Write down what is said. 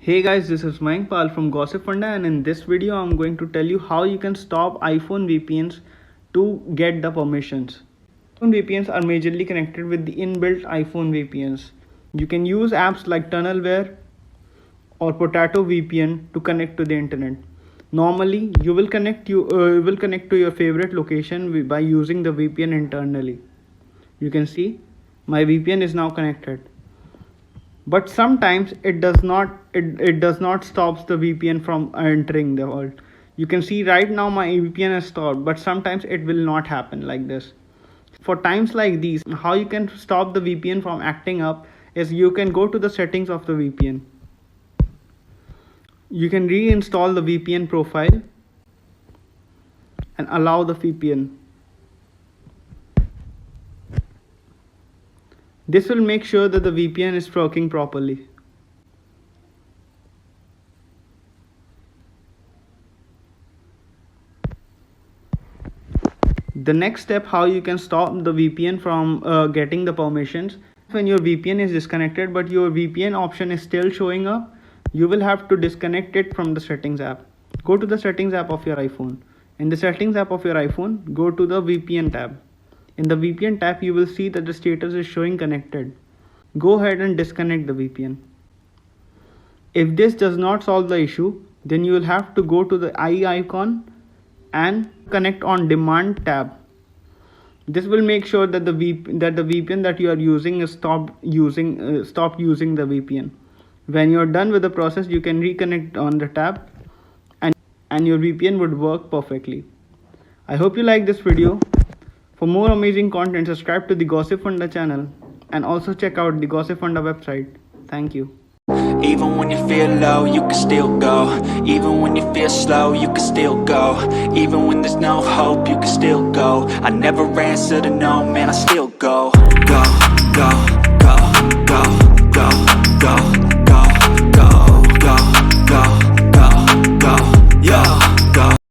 Hey guys, this is Pal from Gossipfunda, and in this video I'm going to tell you how you can stop iPhone VPNs to get the permissions. iPhone VPNs are majorly connected with the inbuilt iPhone VPNs. You can use apps like Tunnelware or Potato VPN to connect to the internet. Normally, you will connect to your favorite location by using the VPN internally. You can see my VPN is now connected. But sometimes it does not stops the VPN from entering the world. You can see right now my VPN is stopped, but sometimes it will not happen like this. For times like these, how you can stop the VPN from acting up is you can go to the settings of the VPN. You can reinstall the VPN profile and allow the VPN. This will make sure that the VPN is working properly. The next step how you can stop the VPN from getting the permissions. When your VPN is disconnected but your VPN option is still showing up, you will have to disconnect it from the settings app. Go to the settings app of your iPhone. In the settings app of your iPhone, go to the VPN tab. In the VPN tab, you will see that the status is showing connected. Go ahead and disconnect the VPN. If this does not solve the issue, then you will have to go to the eye icon and connect on demand tab. This will make sure that the VPN that you are using is stop using the VPN. When you are done with the process, you can reconnect on the tab and your VPN would work perfectly. I hope you like this video. For more amazing content, subscribe to the Gossipfunda channel and also check out the Gossipfunda website. Thank you. Even when you feel low, you can still go. Even when you feel slow, you can still go. Even when there's no hope, you can still go. I never answer to no, man, I still go. Go, go.